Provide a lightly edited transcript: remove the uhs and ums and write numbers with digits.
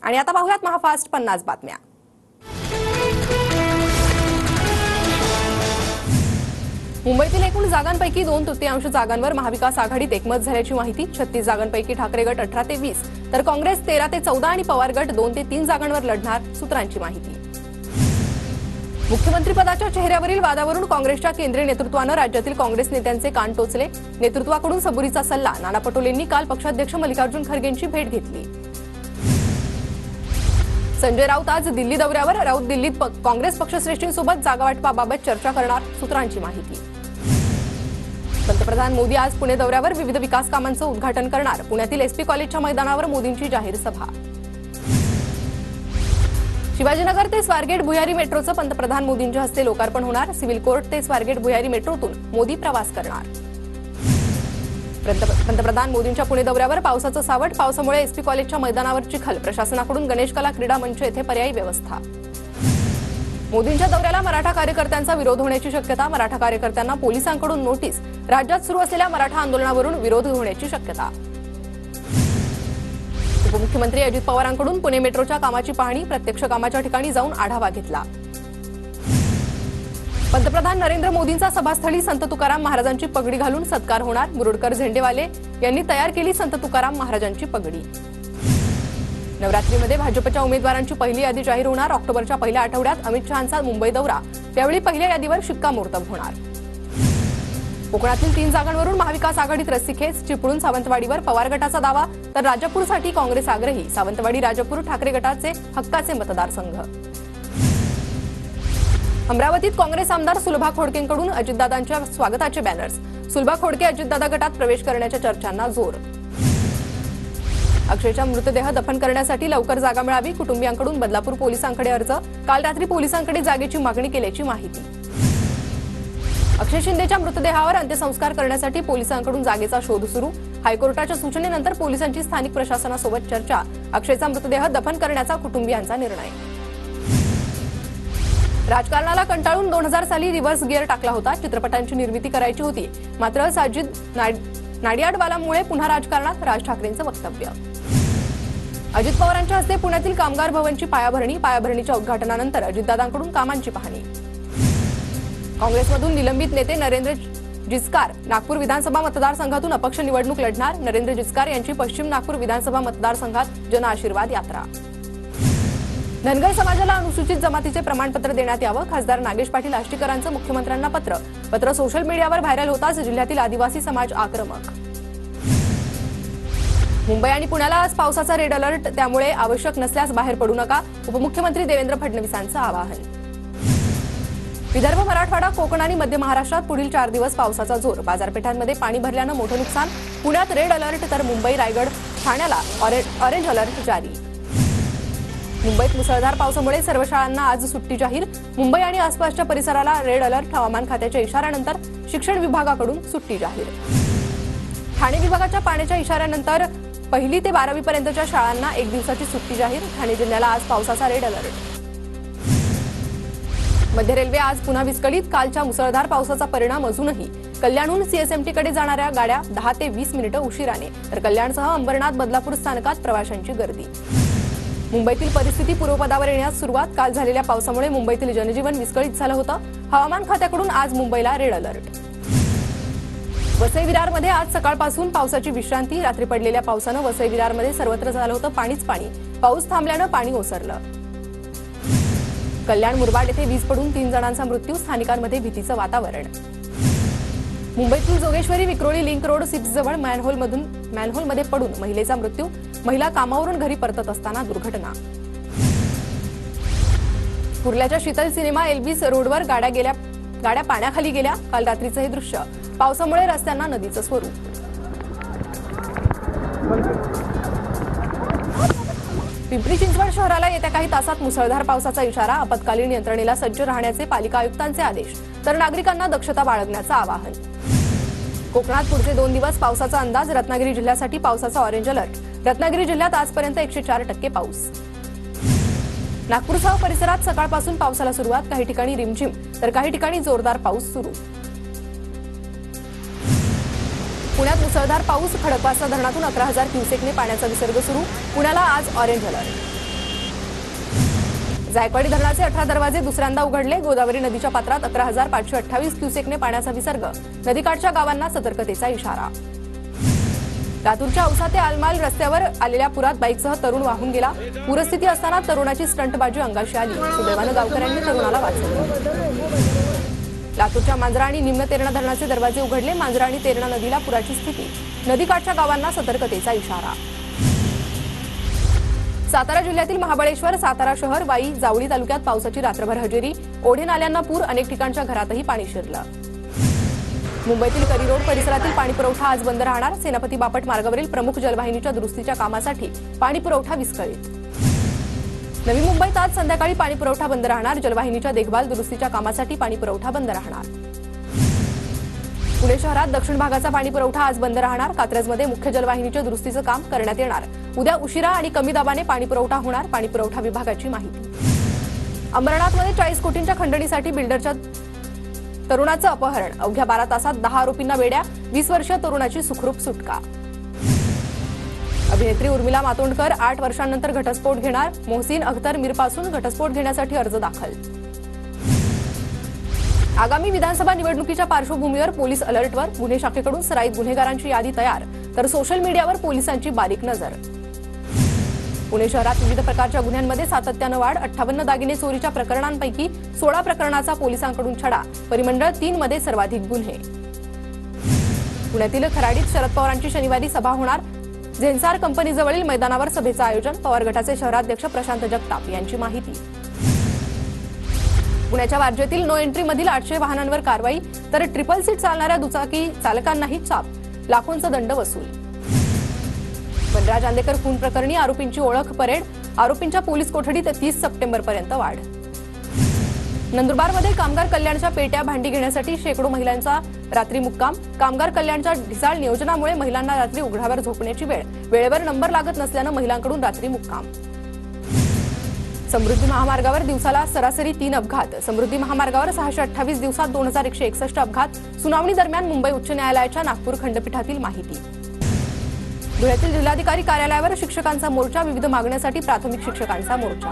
आणि आता पाहूयात महाफास्ट 50 बातम्या। मुंबईतील एकूण जागांपैकी 2/3 जागांवर महाविकास आघाडीत एकमत झाल्याची माहिती। 36 जागांपैकी ठाकरे गट 18 ते 20 तर काँग्रेस 13 ते 14 आणि पवार गट 2 ते 3 जागांवर लढणार, सूत्रांची माहिती। मुख्यमंत्रीपदाच्या चेहऱ्यावरील वादावरून काँग्रेसच्या केंद्रीय नेतृत्वाने राज्यातील काँग्रेस नेत्यांचे कान टोचले। नेतृत्वाकडून सबुरीचा सल्ला। नाना पटोलेंनी काल पक्षाध्यक्ष मल्लिकार्जुन खरगेंची भेट घेतली। संजय राऊत आज दिल्ली दौऱ्यावर। राऊत दिल्लीत काँग्रेस पक्षश्रेष्ठींसोबत जागावाटपाबाबत चर्चा करणार, सूत्रांची माहिती। पंतप्रधान मोदी आज पुणे दौऱ्यावर विविध विकास कामांचं उद्घाटन करणार। पुण्यातील एसपी कॉलेजच्या मैदानावर मोदींची जाहीर सभा। शिवाजीनगर ते स्वारगेट भुयारी मेट्रोचं पंतप्रधान मोदींच्या हस्ते लोकार्पण होणार। सिव्हिल कोर्ट ते स्वारगेट भुयारी मेट्रोतून मोदी प्रवास करणार। पंतप्रधान मोदींच्या पुणे दौऱ्यावर पावसाचं सावट। पावसामुळे एसपी कॉलेजच्या मैदानावर चिखल। प्रशासनाकडून गणेश कला क्रीडा मंच येथे पर्यायी व्यवस्था। मोदींच्या दौऱ्याला मराठा कार्यकर्त्यांचा विरोध होण्याची शक्यता। मराठा कार्यकर्त्यांना पोलिसांकडून नोटीस। राज्यात सुरू असलेल्या मराठा आंदोलनावरून विरोध होण्याची शक्यता। उपमुख्यमंत्री अजित पवारांकडून पुणे मेट्रोच्या कामाची पाहणी। प्रत्यक्ष कामाच्या ठिकाणी जाऊन आढावा घेतला। पंतप्रधान नरेंद्र मोदींचा सभास्थळी संत तुकाराम महाराजांची पगडी घालून सत्कार होणार। मुरुडकर झेंडेवाले यांनी तयार केली संत तुकाराम महाराजांची पगडी। नवरात्रीमध्ये भाजपच्या उमेदवारांची पहिली यादी जाहीर होणार। ऑक्टोबरच्या पहिल्या आठवड्यात अमित शहांचा मुंबई दौरा। त्यावेळी पहिल्या यादीवर शिक्कामोर्तब होणार। कोकणातील 3 जागांवरून महाविकास आघाडीत रस्सीखेच। चिपळूण सावंतवाडीवर पवार गटाचा दावा तर राजापूरसाठी काँग्रेस आग्रही। सावंतवाडी राजापूर ठाकरे गटाचे हक्काचे मतदारसंघ। अमरावतीत काँग्रेस आमदार सुलभा खोडकेंकडून अजितदादांच्या स्वागताचे बॅनर्स। सुलभा खोडके अजितदादा गटात प्रवेश करण्याच्या चर्चांना जोर। अक्षयचा मृतदेह दफन करण्यासाठी लवकर जागा मिळावी। कुटुंबियांकडून बदलापूर पोलिसांकडे अर्ज। काल रात्री पोलिसांकडे जागेची मागणी केल्याची माहिती। अक्षय शिंदेच्या मृतदेहावर अंत्यसंस्कार करण्यासाठी पोलिसांकडून जागेचा शोध सुरू। हायकोर्टाच्या सूचनेनंतर पोलिसांची स्थानिक प्रशासनासोबत चर्चा। अक्षयचा मृतदेह दफन करण्याचा कुटुंबियांचा निर्णय। राजकारणाला कंटाळून 2000 साली रिव्हर्स गिअर टाकला होता। चित्रपटांची निर्मिती करायची होती, मात्र साजिद नाडियाडवालामुळे पुन्हा राजकारणात, राज ठाकरेंचं वक्तव्य। अजित पवारांच्या हस्ते पुण्यातील कामगार भवनची पायाभरणी। पायाभरणीच्या उद्घाटनानंतर अजितदादांकडून कामांची पाहणी। काँग्रेसमधून निलंबित नेते नरेंद्र जिचकार नागपूर विधानसभा मतदारसंघातून अपक्ष निवडणूक लढणार। नरेंद्र जिचकार यांची पश्चिम नागपूर विधानसभा मतदारसंघात जनआशीर्वाद यात्रा। धनगर समाजाला अनुसूचित जमातीचे प्रमाणपत्र देण्यात यावं। खासदार नागेश पाटील आष्टीकरांचं मुख्यमंत्र्यांना पत्र सोशल मीडियावर व्हायरल होताच जिल्ह्यातील आदिवासी समाज आक्रमक। मुंबई आणि पुण्याला आज पावसाचा रेड अलर्ट, त्यामुळे आवश्यक नसल्यास बाहेर पडू नका। उपमुख्यमंत्री देवेंद्र फडणवीसांचं आवाहन। विदर्भ, मराठवाडा, कोकण आणि मध्य महाराष्ट्रात पुढील 4 दिवस पावसाचा जोर। बाजारपेठांमध्ये पाणी भरल्यानं मोठं नुकसान। पुण्यात रेड अलर्ट तर मुंबई, रायगड, ठाण्याला ऑरेंज अलर्ट जारी। मुंबईत मुसळधार पावसामुळे सर्व शाळांना आज सुट्टी जाहीर। मुंबई आणि आसपासच्या परिसराला रेड अलर्ट। हवामान खात्याच्या इशाऱ्यानंतर शिक्षण विभागाकडून सुट्टी जाहीर। ठाणे विभागाच्या पाण्याच्या इशाऱ्यानंतर 1ली ते 12वी पर्यंतच्या शाळांना 1 दिवसाची सुट्टी जाहीर। ठाणे जिल्ह्याला आज पावसाचा रेड अलर्ट। मध्य रेल्वे आज पुन्हा विस्कळीत। कालच्या मुसळधार पावसाचा परिणाम अजूनही। कल्याणहून सीएसएमटीकडे जाणाऱ्या गाड्या 10 ते 20 मिनिटं उशिराने, तर कल्याणसह अंबरनाथ, बदलापूर स्थानकात प्रवाशांची गर्दी। मुंबईतील परिस्थिती पूर्वपदावर येण्यास सुरुवात। काल झालेल्या पावसामुळे मुंबईतील जनजीवन विस्कळीत झालं होतं। हवामान खात्याकडून आज मुंबईला रेड अलर्ट। वसई विरारमध्ये आज सकाळपासून पावसाची विश्रांती। रात्री पडलेल्या पावसानं वसई विरारमध्ये सर्वत्र झालं होतं पाणीच पाणी। पाऊस थांबल्यानं पाणी ओसरलं। कल्याण मुरबाड येथे वीज पडून 3 जणांचा मृत्यू। स्थानिकांमध्ये भीतीचं वातावरण। मुंबईतील जोगेश्वरी विक्रोळी लिंक रोड सिप्सजवळ मॅनहोलमध्ये पडून महिलेचा मृत्यू। महिला कामावरून घरी परतत असताना दुर्घटना। कुर्ल्याच्या शीतल सिनेमा एल्बिस रोडवर गाड्या पाण्याखाली गेल्या। काल रात्रीचं हे दृश्य। पावसामुळे रस्त्यांना नदीचं स्वरूप। पिंपरी चिंचवड शहराला येत्या काही तासात मुसळधार पावसाचा इशारा। आपत्कालीन यंत्रणेला सज्ज राहण्याचे पालिका आयुक्तांचे आदेश, तर नागरिकांना दक्षता बाळगण्याचं आवाहन। कोकणात पुढचे 2 दिवस पावसाचा अंदाज। रत्नागिरी जिल्ह्यासाठी पावसाचा ऑरेंज अलर्ट। रत्नागिरी जिल्ह्यात आजपर्यंत 104% पाऊस। नागपूरसह परिसरात सकाळपासून पावसाला सुरुवात। काही ठिकाणी रिमझिम तर काही ठिकाणी जोरदार पाऊस सुरू। पुण्यात मुसळधार पाऊस। खडकवासला धरणातून 11,000 क्युसेकने पाण्याचा विसर्ग सुरू। पुण्याला आज ऑरेंज अलर्ट। जायकवाडी धरणाचे 18 दरवाजे दुसऱ्यांदा उघडले. गोदावरी नदीच्या पात्रात 11,528 क्युसेकने पाण्याचा विसर्ग. नदीकाठच्या गावांना सतर्कतेचा इशारा. लातूरच्या औसा ते आलमाल रस्त्यावर आलेल्या पुरात बाईकसह तरुण वाहून गेला. पूरस्थिती असताना तरुणाची स्टंटबाजी अंगाशी आली. सुदैवानं गावकऱ्यांनी तरुणाला वाचवलं. लातूरच्या मांजरा आणि निम्न तेरणा धरणाचे दरवाजे उघडले. मांजरा आणि तेरणा नदीला पुराची स्थिती. नदीकाठच्या गावांना सतर्कतेचा इशारा. सातारा जिल्ह्यातील महाबळेश्वर, सातारा शहर, वाई, जावळी तालुक्यात पावसाची रात्रभर हजेरी. ओढे नाल्यांना पूर. अनेक ठिकाणच्या घरातही पाणी शिरलं. मुंबईतील करी रोड परिसरातील पाणी पुरवठा आज बंद राहणार. सेनापती बापट मार्गावरील प्रमुख जलवाहिनीच्या दुरुस्तीच्या कामासाठी पाणी पुरवठा विस्कळीत. नवी मुंबईत आज संध्याकाळी पाणी पुरवठा बंद राहणार. जलवाहिनीच्या देखभाल दुरुस्तीच्या कामासाठी पाणी पुरवठा बंद राहणार. पुणे शहरात दक्षिण भागाचा पाणी पुरवठा आज बंद राहणार. कात्रजमध्ये मुख्य जलवाहिनीच्या दुरुस्तीचं काम करण्यात येणार. उद्या उशिरा आणि कमी दाबाने पाणी पुरवठा होणार. पाणी पुरवठा विभागाची माहिती. अंबरनाथमध्ये 40 कोटींच्या खंडणीसाठी बिल्डरच्या तरुणाचं अपहरण. अवघ्या 12 तासात 10 आरोपींना वेड्या. 20 वर्षीय तरुणाची सुखरूप सुटका. अभिनेत्री उर्मिला मातोंडकर 8 वर्षांनंतर घटस्फोट घेणार. मोहसिन अख्तर मीरपासून घटस्फोट घेण्यासाठी अर्ज दाखल. आगामी विधानसभा निवडणुकीच्या पार्श्वभूमीवर पोलीस अलर्टवर. गुन्हे शाखेकडून सराईत गुन्हेगारांची यादी तयार, तर सोशल मीडियावर पोलिसांची बारीक नजर. पुणे शहरात विविध प्रकारच्या गुन्ह्यांमध्ये सातत्यानं वाढ. 58 दागिने चोरीच्या प्रकरणांपैकी 16 प्रकरणाचा पोलिसांकडून छडा. परिमंडळ 3 मध्ये सर्वाधिक गुन्हे. पुण्यातील खराडीत शरद पवारांची शनिवारी सभा होणार. झेन्सार कंपनीजवळील मैदानावर सभेचं आयोजन. पवार गटाचे शहराध्यक्ष प्रशांत जगताप यांची माहिती. पुण्याच्या वारजेतील नो एंट्रीमधील 800 वाहनांवर कारवाई, तर ट्रिपल सीट चालणाऱ्या दुचाकी चालकांनाही चाप. लाखोंचा दंड वसूल. वनराज आंदेकर खून प्रकरणी आरोपींची ओळख परेड. आरोपींच्या पोलीस कोठडीत 30 सप्टेंबरपर्यंत वाढ. नंदुरबारमध्ये कामगार कल्याणच्या पेट्या भांडी घेण्यासाठी शेकडो महिलांचा रात्री मुक्काम. कामगार कल्याणच्या ढिसाळ नियोजनामुळे महिलांना रात्री उघड्यावर झोपण्याची वेळ. वेळेवर नंबर लागत नसल्यानं महिलांकडून रात्री मुक्काम. समृद्धी महामार्गावर दिवसाला सरासरी 3 अपघात. समृद्धी महामार्गावर 628 दिवसात 2161 अपघात. सुनावणी दरम्यान मुंबई उच्च न्यायालयाच्या नागपूर खंडपीठातील माहिती. धुळ्यातील जिल्हाधिकारी कार्यालयावर शिक्षकांचा मोर्चा. विविध मागण्यांसाठी प्राथमिक शिक्षकांचा मोर्चा.